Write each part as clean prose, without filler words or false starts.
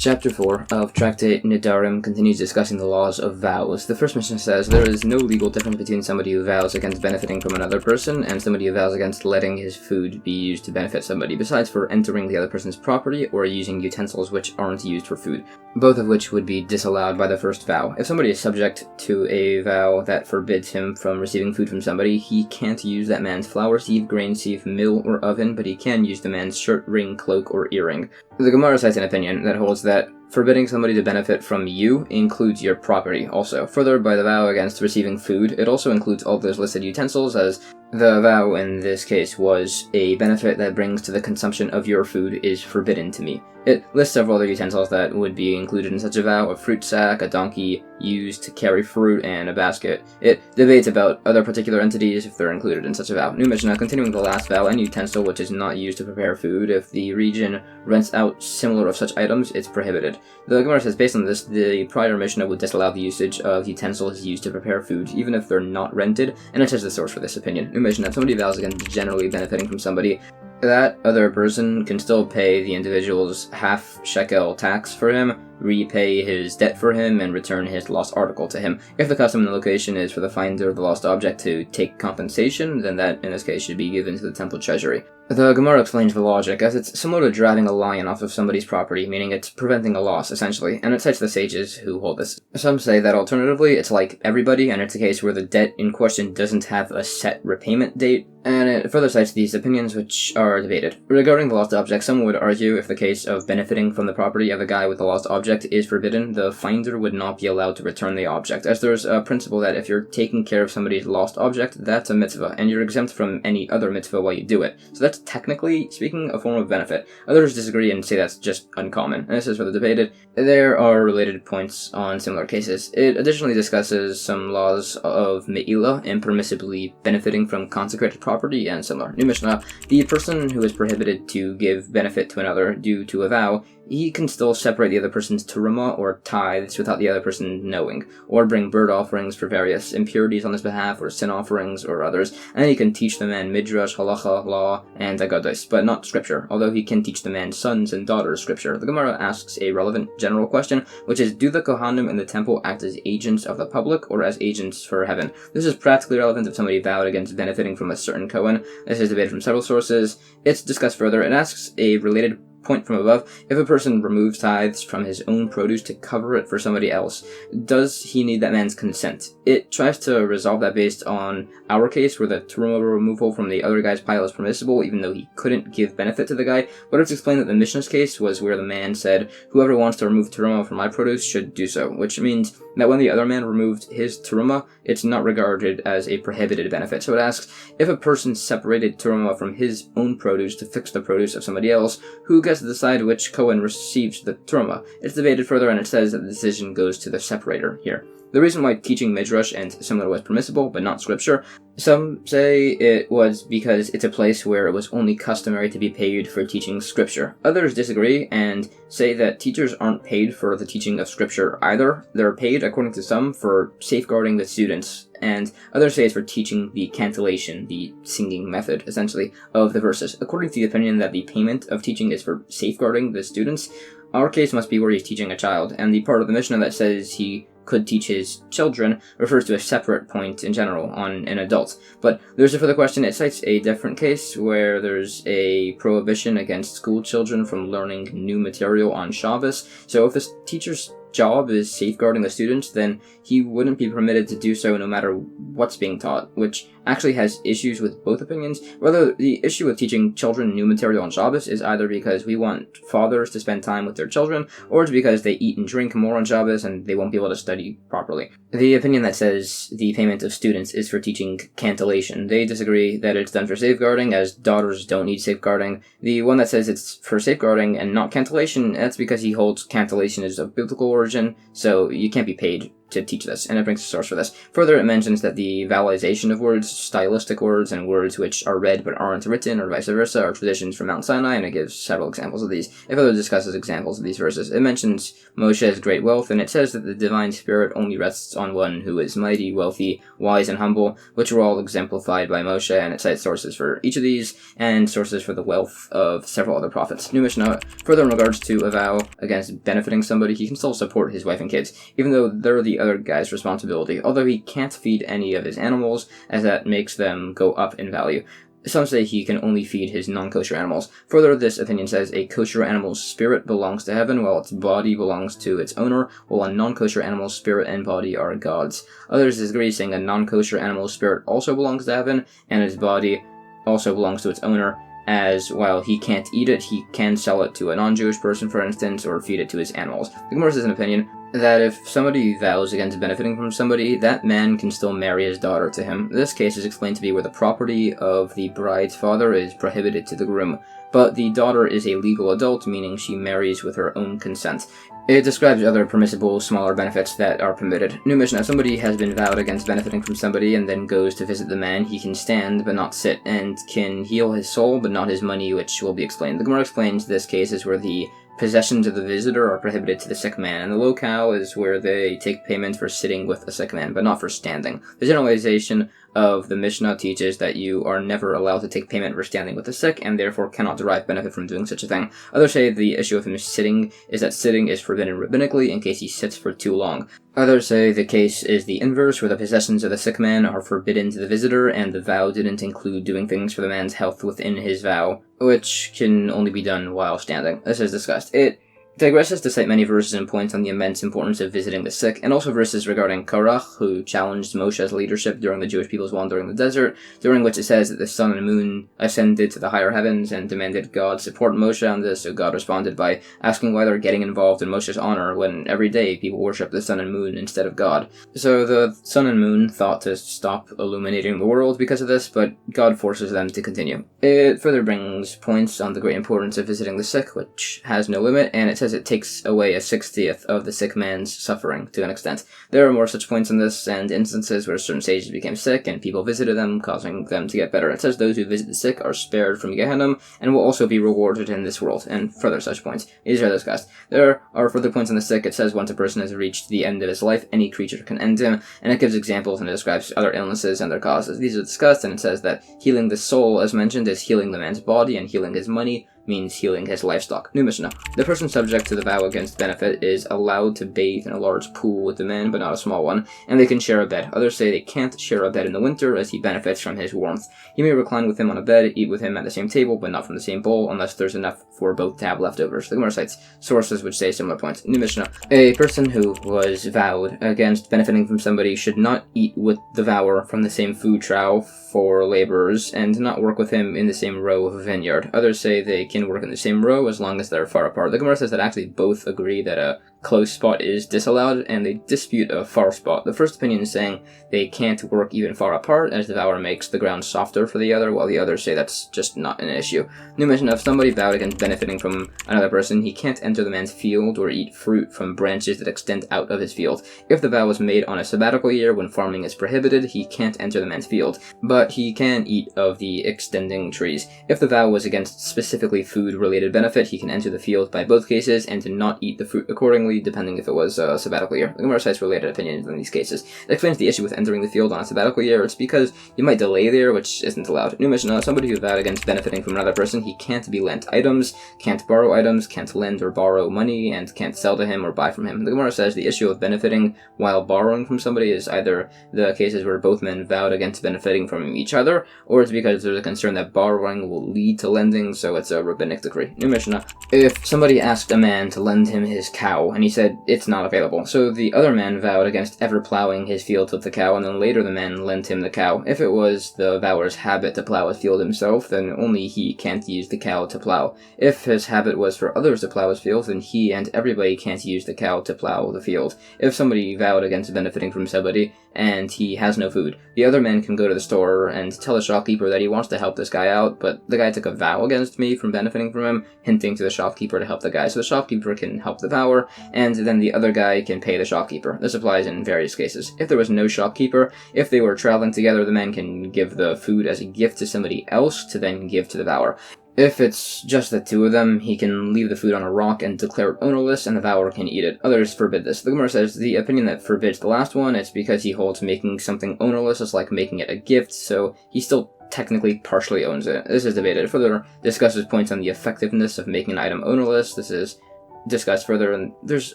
Chapter 4 of Tractate Nedarim continues discussing the laws of vows. The first mission says, there is no legal difference between somebody who vows against benefiting from another person and somebody who vows against letting his food be used to benefit somebody, besides for entering the other person's property or using utensils which aren't used for food, both of which would be disallowed by the first vow. If somebody is subject to a vow that forbids him from receiving food from somebody, he can't use that man's flour, sieve, grain sieve, mill, or oven, but he can use the man's shirt, ring, cloak, or earring. The Gemara cites an opinion that holds that forbidding somebody to benefit from you includes your property also. Further, by the vow against receiving food, it also includes all those listed utensils, as the vow in this case was a benefit that brings to the consumption of your food is forbidden to me. It lists several other utensils that would be included in such a vow: a fruit sack, a donkey used to carry fruit, and a basket. It debates about other particular entities if they're included in such a vow. New Mishnah, continuing the last vow, any utensil which is not used to prepare food, if the region rents out similar of such items, it's prohibited. The Gemara says, based on this, the prior Mishnah would disallow the usage of utensils used to prepare food, even if they're not rented, and it says the source for this opinion. New Mishnah, if somebody vows against generally benefiting from somebody, that other person can still pay the individual's half shekel tax for him, repay his debt for him, and return his lost article to him. If the custom in the location is for the finder of the lost object to take compensation, then that, in this case, should be given to the temple treasury. The Gemara explains the logic, as it's similar to driving a lion off of somebody's property, meaning it's preventing a loss, essentially, and it cites the sages who hold this. Some say that alternatively, it's like everybody, and it's a case where the debt in question doesn't have a set repayment date, and it further cites these opinions which are debated. Regarding the lost object, some would argue if the case of benefiting from the property of the guy with the lost object is forbidden, the finder would not be allowed to return the object, as there's a principle that if you're taking care of somebody's lost object, that's a mitzvah, and you're exempt from any other mitzvah while you do it. So that's technically speaking a form of benefit. Others disagree and say that's just uncommon, and this is further debated. There are related points on similar cases. It additionally discusses some laws of me'ilah, impermissibly benefiting from consecrated property, and similar. New Mishnah, the person who is prohibited to give benefit to another due to a vow, he can still separate the other person's terumah or tithes without the other person knowing, or bring bird offerings for various impurities on his behalf, or sin offerings, or others, and he can teach the man midrash, halacha, law, and agados, but not scripture, although he can teach the man sons and daughters scripture. The Gemara asks a relevant general question, which is, do the Kohanim in the temple act as agents of the public, or as agents for heaven? This is practically relevant if somebody vowed against benefiting from a certain Kohen. This is debated from several sources. It's discussed further. It asks a related point from above: if a person removes tithes from his own produce to cover it for somebody else, does he need that man's consent? It tries to resolve that based on our case, where the terumah removal from the other guy's pile is permissible, even though he couldn't give benefit to the guy. But it's explained that the Mishnah's case was where the man said, whoever wants to remove terumah from my produce should do so, which means that when the other man removed his terumah, it's not regarded as a prohibited benefit. So it asks, if a person separated terumah from his own produce to fix the produce of somebody else, who gets to decide which Kohen receives the terumah? It's debated further, and it says that the decision goes to the separator here. The reason why teaching midrash and similar was permissible, but not scripture, some say it was because it's a place where it was only customary to be paid for teaching scripture. Others disagree and say that teachers aren't paid for the teaching of scripture either. They're paid, according to some, for safeguarding the students, and others say it's for teaching the cantillation, the singing method, essentially, of the verses. According to the opinion that the payment of teaching is for safeguarding the students, our case must be where he's teaching a child, and the part of the Mishnah that says he could teach his children refers to a separate point in general on an adult. But there's a further question. It cites a different case where there's a prohibition against school children from learning new material on Shabbos. So if this teacher's job is safeguarding the students, then he wouldn't be permitted to do so no matter what's being taught, which actually has issues with both opinions. Whether the issue with teaching children new material on Shabbos is either because we want fathers to spend time with their children, or it's because they eat and drink more on Shabbos and they won't be able to study properly. The opinion that says the payment of students is for teaching cantillation, they disagree that it's done for safeguarding, as daughters don't need safeguarding. The one that says it's for safeguarding and not cantillation, that's because he holds cantillation is of biblical origin, so you can't be paid to teach this, and it brings a source for this. Further, it mentions that the vowelization of words, stylistic words, and words which are read but aren't written, or vice versa, are traditions from Mount Sinai, and it gives several examples of these. It further discusses examples of these verses. It mentions Moshe's great wealth, and it says that the divine spirit only rests on one who is mighty, wealthy, wise, and humble, which are all exemplified by Moshe, and it cites sources for each of these, and sources for the wealth of several other prophets. New Mishnah. Further, in regards to a vow against benefiting somebody, he can still support his wife and kids, even though they're the other guy's responsibility, although he can't feed any of his animals, as that makes them go up in value. Some say he can only feed his non-kosher animals. Further, this opinion says a kosher animal's spirit belongs to heaven, while its body belongs to its owner, while a non-kosher animal's spirit and body are God's. Others disagree, saying a non-kosher animal's spirit also belongs to heaven, and its body also belongs to its owner, as while he can't eat it, he can sell it to a non-Jewish person, for instance, or feed it to his animals. The Gemara says an opinion that if somebody vows against benefiting from somebody, that man can still marry his daughter to him. This case is explained to be where the property of the bride's father is prohibited to the groom, but the daughter is a legal adult, meaning she marries with her own consent. It describes other permissible, smaller benefits that are permitted. New Mishnah, if somebody has been vowed against benefiting from somebody and then goes to visit the man, he can stand but not sit, and can heal his soul but not his money, which will be explained. The Gemara explains this case is where the possessions of the visitor are prohibited to the sick man, and the locale is where they take payment for sitting with a sick man, but not for standing. The generalization of the Mishnah teaches that you are never allowed to take payment for standing with the sick, and therefore cannot derive benefit from doing such a thing. Others say the issue of him sitting is that sitting is forbidden rabbinically in case he sits for too long. Others say the case is the inverse, where the possessions of the sick man are forbidden to the visitor, and the vow didn't include doing things for the man's health within his vow, which can only be done while standing. This is discussed. It digresses to cite many verses and points on the immense importance of visiting the sick, and also verses regarding Korach, who challenged Moshe's leadership during the Jewish people's wandering the desert, during which it says that the sun and moon ascended to the higher heavens and demanded God support Moshe on this, so God responded by asking why they're getting involved in Moshe's honor when every day people worship the sun and moon instead of God. So the sun and moon thought to stop illuminating the world because of this, but God forces them to continue. It further brings points on the great importance of visiting the sick, which has no limit, and it says it takes away a 60th of the sick man's suffering to an extent. There are more such points in this, and instances where certain sages became sick and people visited them, causing them to get better. It says those who visit the sick are spared from Gehenna and will also be rewarded in this world, and further such points. These are discussed. There are further points on the sick. It says once a person has reached the end of his life, any creature can end him, and it gives examples and it describes other illnesses and their causes. These are discussed, and it says that healing the soul, as mentioned, is healing the man's body, and healing his money means healing his livestock. New Mishnah. The person subject to the vow against benefit is allowed to bathe in a large pool with the man, but not a small one, and they can share a bed. Others say they can't share a bed in the winter, as he benefits from his warmth. He may recline with him on a bed, eat with him at the same table, but not from the same bowl, unless there's enough for both to have leftovers. The Gemara cites sources which say similar points. New Mishnah. A person who was vowed against benefiting from somebody should not eat with the vower from the same food trough for laborers, and not work with him in the same row of a vineyard. Others say they can work in the same row as long as they're far apart. The Gemara says that actually both agree that a close spot is disallowed, and they dispute a far spot. The first opinion is saying they can't work even far apart, as the vower makes the ground softer for the other, while the others say that's just not an issue. New mention, if somebody vowed against benefiting from another person, he can't enter the man's field or eat fruit from branches that extend out of his field. If the vow was made on a sabbatical year when farming is prohibited, he can't enter the man's field, but he can eat of the extending trees. If the vow was against specifically food-related benefit, he can enter the field by both cases and to not eat the fruit accordingly, depending if it was a sabbatical year. The Gemara cites related opinions in these cases. It explains the issue with entering the field on a sabbatical year. It's because you might delay there, which isn't allowed. New Mishnah, somebody who vowed against benefiting from another person, he can't be lent items, can't borrow items, can't lend or borrow money, and can't sell to him or buy from him. The Gemara says the issue of benefiting while borrowing from somebody is either the cases where both men vowed against benefiting from each other, or it's because there's a concern that borrowing will lead to lending, so it's a rabbinic decree. New Mishnah, if somebody asked a man to lend him his cow, and he said it's not available, so the other man vowed against ever plowing his fields with the cow, and then later the man lent him the cow. If it was the vower's habit to plow his field himself, then only he can't use the cow to plow. If his habit was for others to plow his field, then he and everybody can't use the cow to plow the field. If somebody vowed against benefiting from somebody, and he has no food, the other man can go to the store and tell the shopkeeper that he wants to help this guy out, but the guy took a vow against me from benefiting from him, hinting to the shopkeeper to help the guy, so the shopkeeper can help the vower, and then the other guy can pay the shopkeeper. This applies in various cases. If there was no shopkeeper, if they were traveling together, the man can give the food as a gift to somebody else to then give to the vower. If it's just the two of them, he can leave the food on a rock and declare it ownerless, and the vower can eat it. Others forbid this. The Gemara says the opinion that forbids the last one, it's because he holds making something ownerless is like making it a gift, so he still technically partially owns it. This is debated. It further discusses points on the effectiveness of making an item ownerless. This is discussed further, and there's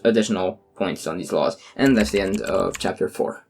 additional points on these laws. And that's the end of chapter 4.